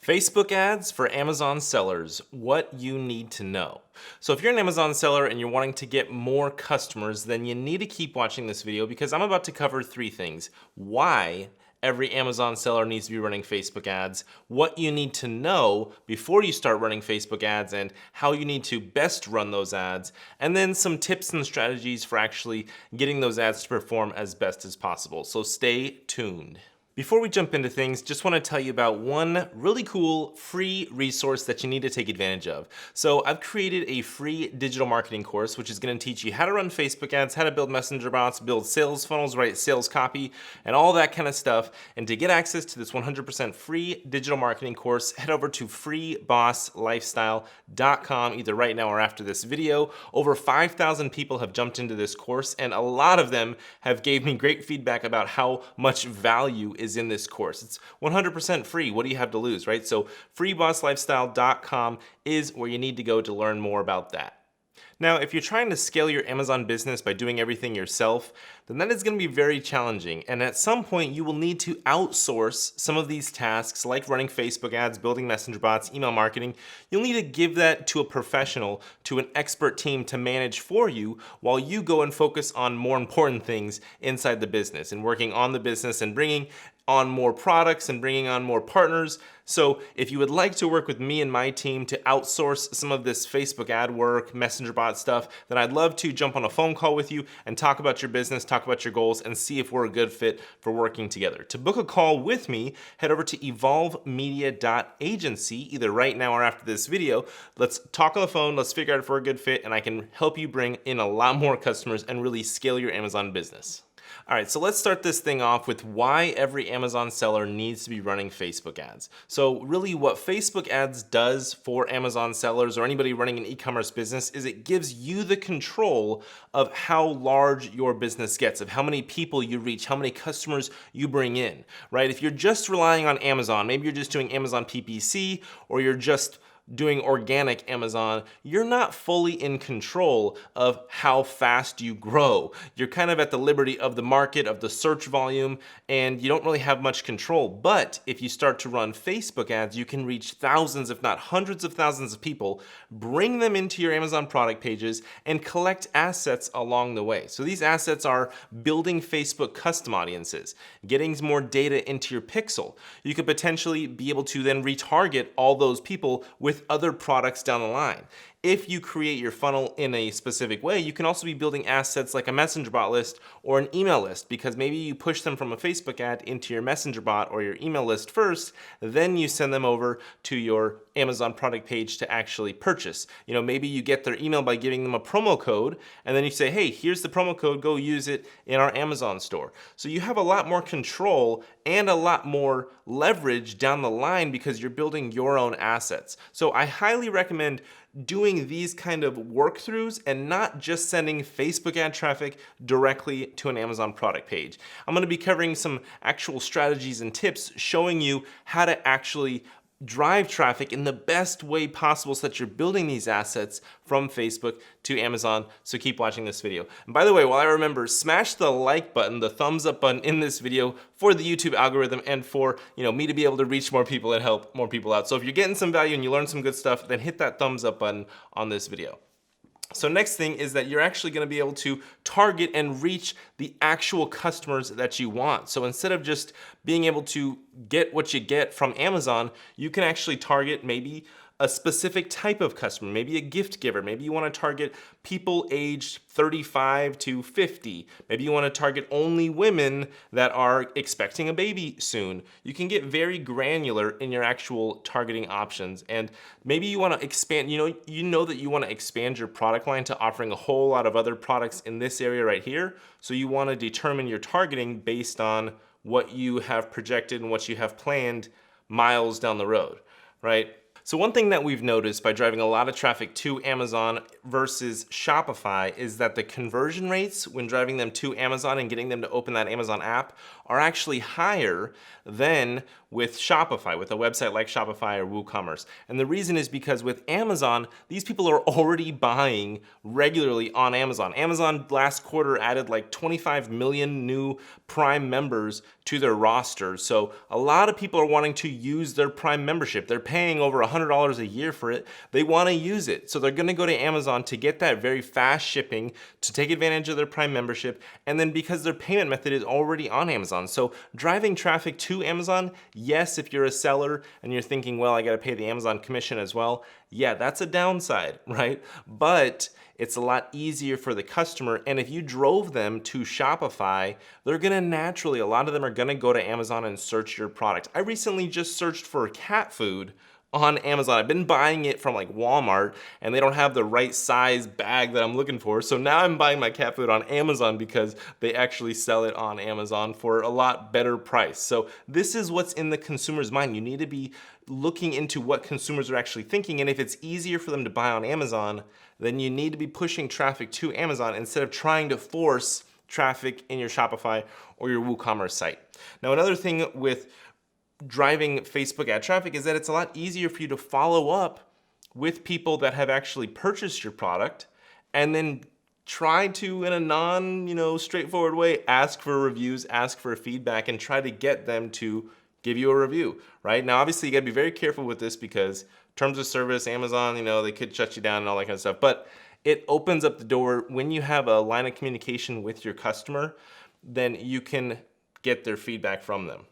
Facebook ads for Amazon sellers, what you need to know. So if you're an Amazon seller and you're wanting to get more customers, then you need to keep watching this video because I'm about to cover three things. Why every Amazon seller needs to be running Facebook ads, what you need to know before you start running Facebook ads and how you need to best run those ads, and then some tips and strategies for actually getting those ads to perform as best as possible. So stay tuned. Before we jump into things, just want to tell you about one really cool free resource that you need to take advantage of. So I've created a free digital marketing course, which is going to teach you how to run Facebook ads, how to build messenger bots, build sales funnels, write sales copy, and all that kind of stuff. And to get access to this 100% free digital marketing course, head over to freebosslifestyle.com either right now or after this video. Over 5,000 people have jumped into this course, and a lot of them have gave me great feedback about how much value is in this course. It's 100% free. What do you have to lose, right? So freebosslifestyle.com is where you need to go to learn more about that. Now, if you're trying to scale your Amazon business by doing everything yourself, then that is going to be very challenging. And at some point, you will need to outsource some of these tasks like running Facebook ads, building messenger bots, email marketing. You'll need to give that to a professional, to an expert team to manage for you while you go and focus on more important things inside the business and working on the business and bringing on more products and bringing on more partners. So if you would like to work with me and my team to outsource some of this Facebook ad work, messenger bot stuff, then I'd love to jump on a phone call with you and talk about your business, talk about your goals, and see if we're a good fit for working together. To book a call with me, head over to evolvemedia.agency, either right now or after this video. Let's talk on the phone, let's figure out if we're a good fit, and I can help you bring in a lot more customers and really scale your Amazon business. All right, so let's start this thing off with why every Amazon seller needs to be running Facebook ads. So really what Facebook ads does for Amazon sellers or anybody running an e-commerce business is it gives you the control of how large your business gets, of how many people you reach, how many customers you bring in, right? If you're just relying on Amazon, maybe you're just doing Amazon PPC or you're just doing organic Amazon, you're not fully in control of how fast you grow. You're kind of at the liberty of the market, of the search volume, and you don't really have much control. But if you start to run Facebook ads, you can reach thousands, if not hundreds of thousands of people, bring them into your Amazon product pages, and collect assets along the way. So these assets are building Facebook custom audiences, getting more data into your pixel. You could potentially be able to then retarget all those people with other products down the line. If you create your funnel in a specific way, you can also be building assets like a messenger bot list or an email list, because maybe you push them from a Facebook ad into your messenger bot or your email list first, then you send them over to your Amazon product page to actually purchase. You know, maybe you get their email by giving them a promo code, and then you say, hey, here's the promo code, go use it in our Amazon store. So you have a lot more control and a lot more leverage down the line because you're building your own assets. So I highly recommend doing these kind of work-throughs and not just sending Facebook ad traffic directly to an Amazon product page. I'm going to be covering some actual strategies and tips showing you how to actually drive traffic in the best way possible so that you're building these assets from Facebook to Amazon. So keep watching this video. And by the way, while I remember, smash the like button, the thumbs up button in this video for the YouTube algorithm and for me to be able to reach more people and help more people out. So if you're getting some value and you learn some good stuff, then hit that thumbs up button on this video. So next thing is that you're actually going to be able to target and reach the actual customers that you want. So instead of just being able to get what you get from Amazon, you can actually target maybe a specific type of customer, maybe a gift giver. Maybe you want to target people aged 35 to 50. Maybe you want to target only women that are expecting a baby soon. You can get very granular in your actual targeting options. And maybe you want to expand, you know that you want to expand your product line to offering a whole lot of other products in this area right here. So you want to determine your targeting based on what you have projected and what you have planned miles down the road, right? So one thing that we've noticed by driving a lot of traffic to Amazon versus Shopify is that the conversion rates when driving them to Amazon and getting them to open that Amazon app are actually higher than with Shopify, with a website like Shopify or WooCommerce. And the reason is because with Amazon, these people are already buying regularly on Amazon. Amazon last quarter added like 25 million new Prime members to their roster. So a lot of people are wanting to use their Prime membership. They're paying over $100 a year for it. They want to use it. So they're going to go to Amazon to get that very fast shipping, to take advantage of their Prime membership, and then because their payment method is already on Amazon. So driving traffic to Amazon, yes, if you're a seller and you're thinking, well, I got to pay the Amazon commission as well, yeah, that's a downside, right? But it's a lot easier for the customer. And if you drove them to Shopify, they're gonna naturally, a lot of them are gonna go to Amazon and search your product. I recently just searched for cat food on Amazon. I've been buying it from like Walmart and they don't have the right size bag that I'm looking for. So now I'm buying my cat food on Amazon because they actually sell it on Amazon for a lot better price. So this is what's in the consumer's mind. You need to be looking into what consumers are actually thinking. And if it's easier for them to buy on Amazon, then you need to be pushing traffic to Amazon instead of trying to force traffic in your Shopify or your WooCommerce site. Now, another thing with driving Facebook ad traffic is that it's a lot easier for you to follow up with people that have actually purchased your product and then try to, in a straightforward way, ask for reviews, ask for feedback, and try to get them to give you a review, right? Now, obviously, you gotta be very careful with this because terms of service, Amazon, they could shut you down and all that kind of stuff, but it opens up the door. When you have a line of communication with your customer, then you can get their feedback from them.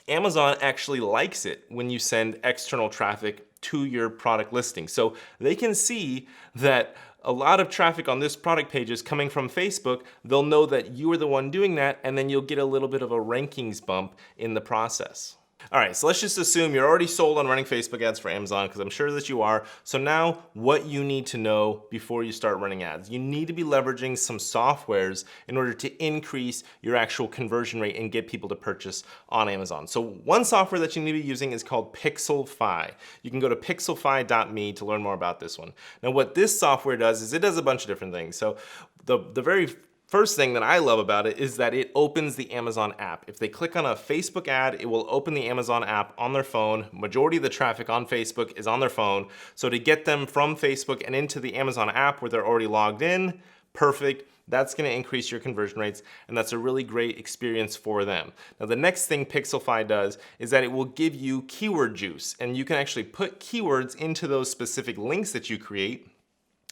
Amazon actually likes it when you send external traffic to your product listing. So they can see that a lot of traffic on this product page is coming from Facebook. They'll know that you are the one doing that, and then you'll get a little bit of a rankings bump in the process. All right, so let's just assume you're already sold on running Facebook ads for Amazon, because I'm sure that you are. So now what you need to know before you start running ads. You need to be leveraging some softwares in order to increase your actual conversion rate and get people to purchase on Amazon. So one software that you need to be using is called Pixelfy. You can go to pixelfy.me to learn more about this one. Now what this software does is it does a bunch of different things. So the very first thing that I love about it is that it opens the Amazon app. If they click on a Facebook ad, it will open the Amazon app on their phone. Majority of the traffic on Facebook is on their phone. So to get them from Facebook and into the Amazon app where they're already logged in, perfect. That's gonna increase your conversion rates, and that's a really great experience for them. Now, the next thing Pixelfy does is that it will give you keyword juice, and you can actually put keywords into those specific links that you create.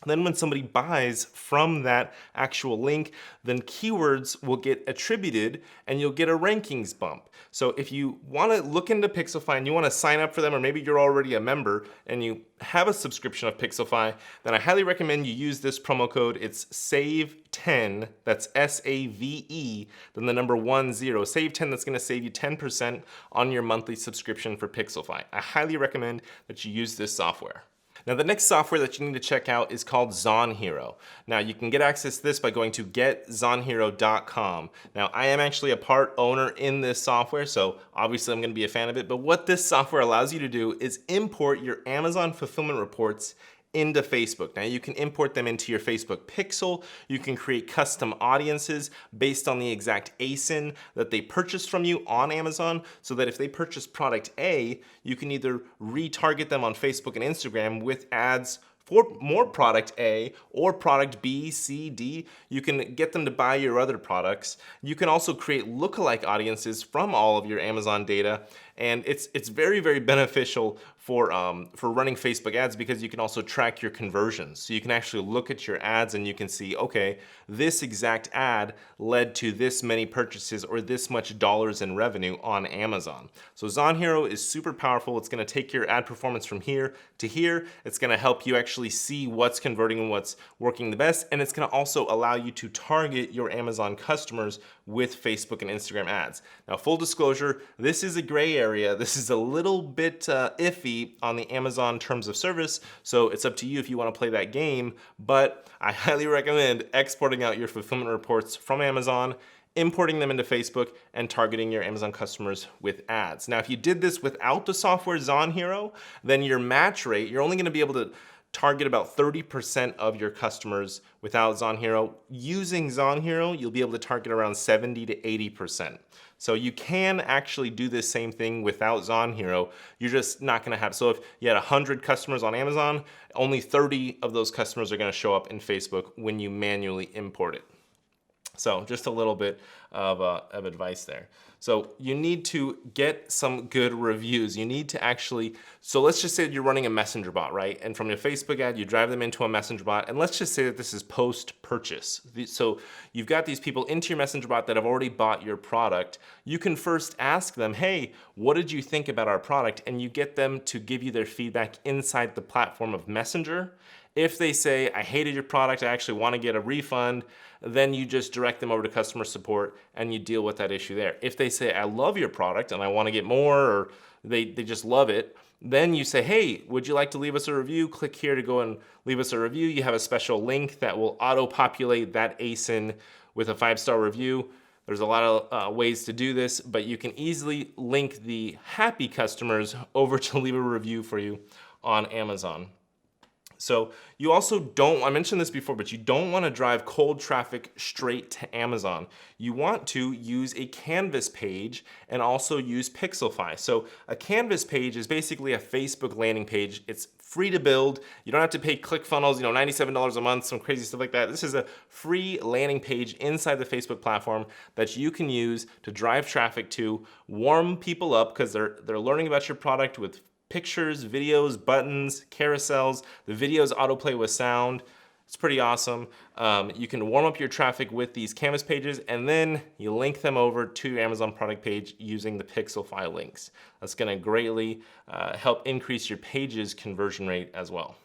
Then when somebody buys from that actual link, then keywords will get attributed and you'll get a rankings bump. So if you wanna look into Pixelfy and you wanna sign up for them, or maybe you're already a member and you have a subscription of Pixelfy, then I highly recommend you use this promo code. It's SAVE10, that's S-A-V-E, then the number 10, SAVE10, that's gonna save you 10% on your monthly subscription for Pixelfy. I highly recommend that you use this software. Now the next software that you need to check out is called Zonhero. Now you can get access to this by going to getzonhero.com. Now I am actually a part owner in this software, so obviously I'm gonna be a fan of it, but what this software allows you to do is import your Amazon fulfillment reports into Facebook. Now you can import them into your Facebook pixel. You can create custom audiences based on the exact ASIN that they purchased from you on Amazon, so that if they purchase product A, you can either retarget them on Facebook and Instagram with ads for more product A or product B, C, D. You can get them to buy your other products. You can also create lookalike audiences from all of your Amazon data, and it's very, very beneficial for running Facebook ads because you can also track your conversions. So you can actually look at your ads and you can see, okay, this exact ad led to this many purchases or this much dollars in revenue on Amazon. So Zonhero is super powerful. It's gonna take your ad performance from here to here. It's gonna help you actually see what's converting and what's working the best. And it's gonna also allow you to target your Amazon customers with Facebook and Instagram ads. Now, full disclosure, this is a gray area. This is a little bit iffy on the Amazon terms of service, so it's up to you if you want to play that game, but I highly recommend exporting out your fulfillment reports from Amazon importing them into Facebook, and targeting your Amazon customers with ads. Now, if you did this without the software Zon Hero, then your match rate, you're only gonna be able to target about 30% of your customers without Zon Hero. Using Zon Hero, you'll be able to target around 70 to 80%. So you can actually do this same thing without Zon Hero. You're just not gonna have, so if you had 100 customers on Amazon, only 30 of those customers are gonna show up in Facebook when you manually import it. So just a little bit of advice there. So you need to get some good reviews. You need to actually, so let's just say that you're running a messenger bot, right? And from your Facebook ad, you drive them into a messenger bot. And let's just say that this is post-purchase. So you've got these people into your messenger bot that have already bought your product. You can first ask them, hey, what did you think about our product? And you get them to give you their feedback inside the platform of Messenger. If they say, I hated your product, I actually want to get a refund, then you just direct them over to customer support and you deal with that issue there. If they say, I love your product and I want to get more, or they just love it, then you say, hey, would you like to leave us a review? Click here to go and leave us a review. You have a special link that will auto-populate that ASIN with a 5-star review. There's a lot of ways to do this, but you can easily link the happy customers over to leave a review for you on Amazon. So you also don't, I mentioned this before, but you don't want to drive cold traffic straight to Amazon. You want to use a Canvas page and also use Pixelfy. So a Canvas page is basically a Facebook landing page. It's free to build. You don't have to pay ClickFunnels, $97 a month, some crazy stuff like that. This is a free landing page inside the Facebook platform that you can use to drive traffic to, warm people up because they're learning about your product with pictures, videos, buttons, carousels. The videos autoplay with sound. It's pretty awesome. You can warm up your traffic with these Canvas pages, and then you link them over to your Amazon product page using the Pixelfy links. That's gonna greatly help increase your page's conversion rate as well.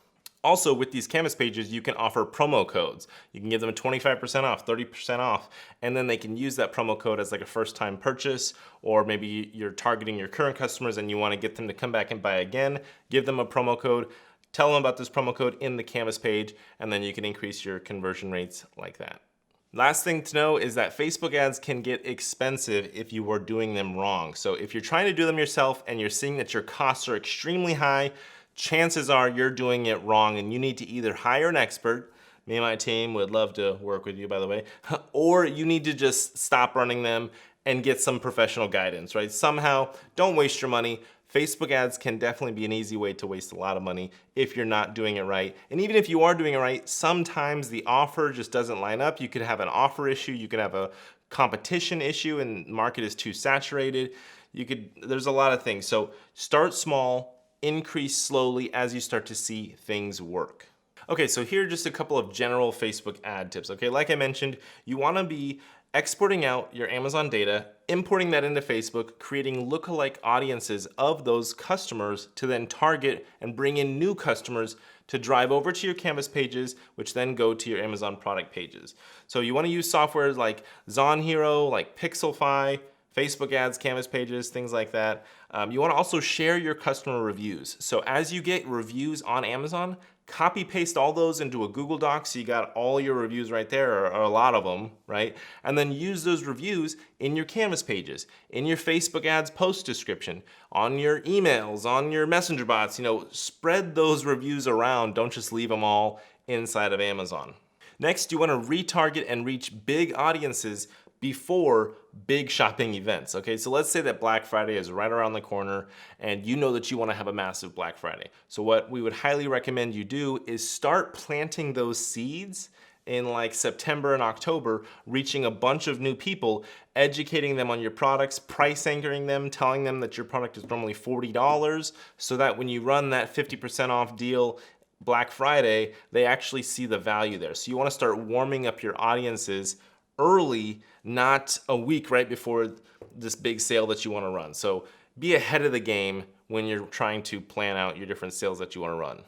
Also, with these Canvas pages, you can offer promo codes. You can give them a 25% off, 30% off, and then they can use that promo code as like a first-time purchase, or maybe you're targeting your current customers and you want to get them to come back and buy again. Give them a promo code, tell them about this promo code in the Canvas page, and then you can increase your conversion rates like that. Last thing to know is that Facebook ads can get expensive if you are doing them wrong. So if you're trying to do them yourself and you're seeing that your costs are extremely high, chances are you're doing it wrong and you need to either hire an expert, me and my team would love to work with you, by the way, or you need to just stop running them and get some professional guidance, right? Somehow, don't waste your money. Facebook ads can definitely be an easy way to waste a lot of money if you're not doing it right. And even if you are doing it right, sometimes the offer just doesn't line up. You could have an offer issue, you could have a competition issue and the market is too saturated. There's a lot of things. So start small, increase slowly as you start to see things work. Okay, so here are just a couple of general Facebook ad tips, okay? Like I mentioned, you wanna be exporting out your Amazon data, importing that into Facebook, creating lookalike audiences of those customers to then target and bring in new customers to drive over to your Canvas pages, which then go to your Amazon product pages. So you wanna use software like Zon Hero, like Pixelfy, Facebook ads, Canvas pages, things like that. You wanna also share your customer reviews. So as you get reviews on Amazon, copy paste all those into a Google Doc so you got all your reviews right there, or a lot of them, right? And then use those reviews in your Canvas pages, in your Facebook ads post description, on your emails, on your messenger bots, spread those reviews around. Don't just leave them all inside of Amazon. Next, you wanna retarget and reach big audiences before big shopping events, okay? So let's say that Black Friday is right around the corner and you know that you wanna have a massive Black Friday. So what we would highly recommend you do is start planting those seeds in like September and October, reaching a bunch of new people, educating them on your products, price anchoring them, telling them that your product is normally $40, so that when you run that 50% off deal Black Friday, they actually see the value there. So you wanna start warming up your audiences early, not a week right before this big sale that you wanna run. So be ahead of the game when you're trying to plan out your different sales that you wanna run.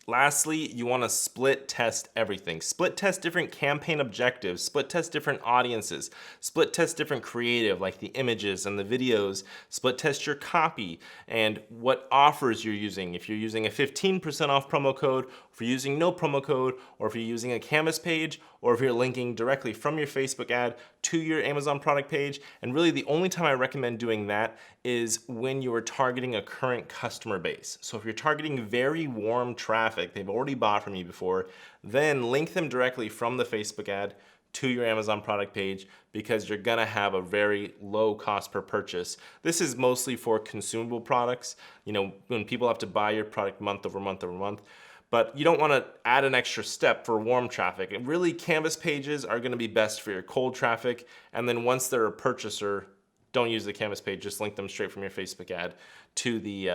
Lastly, you want to split test everything. Split test different campaign objectives, split test different audiences, split test different creative like the images and the videos, split test your copy and what offers you're using. If you're using a 15% off promo code, if you're using no promo code, or if you're using a Canvas page, or if you're linking directly from your Facebook ad to your Amazon product page. And really the only time I recommend doing that is when you are targeting a current customer base. So if you're targeting very warm traffic, they've already bought from you before, then link them directly from the Facebook ad to your Amazon product page because you're gonna have a very low cost per purchase. This is mostly for consumable products, you know, when people have to buy your product month over month over month. But you don't want to add an extra step for warm traffic. And really, Canvas pages are going to be best for your cold traffic. And then once they're a purchaser, don't use the Canvas page. Just link them straight from your Facebook ad to the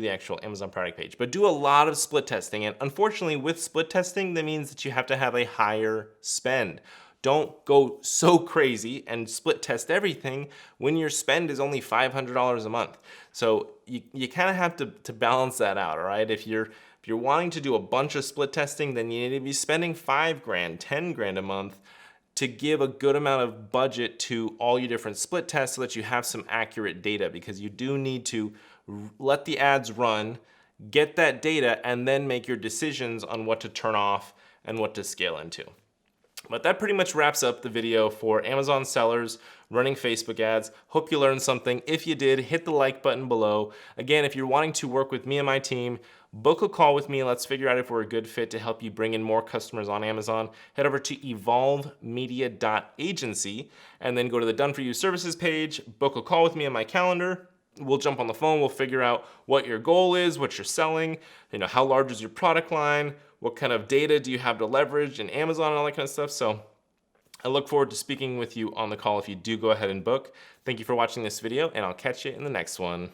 actual Amazon product page. But do a lot of split testing. And unfortunately, with split testing, that means that you have to have a higher spend. Don't go so crazy and split test everything when your spend is only $500 a month. So you kind of have to balance that out, all right? If you're wanting to do a bunch of split testing, then you need to be spending $5 grand, 10 grand a month to give a good amount of budget to all your different split tests so that you have some accurate data, because you do need to let the ads run, get that data, and then make your decisions on what to turn off and what to scale into. But that pretty much wraps up the video for Amazon sellers running Facebook ads. Hope you learned something. If you did, hit the like button below. Again, if you're wanting to work with me and my team, book a call with me. Let's figure out if we're a good fit to help you bring in more customers on Amazon. Head over to evolvemedia.agency and then go to the Done For You services page, book a call with me on my calendar. We'll jump on the phone, we'll figure out what your goal is, what you're selling, you know, how large is your product line, what kind of data do you have to leverage in Amazon and all that kind of stuff. So I look forward to speaking with you on the call if you do go ahead and book. Thank you for watching this video, and I'll catch you in the next one.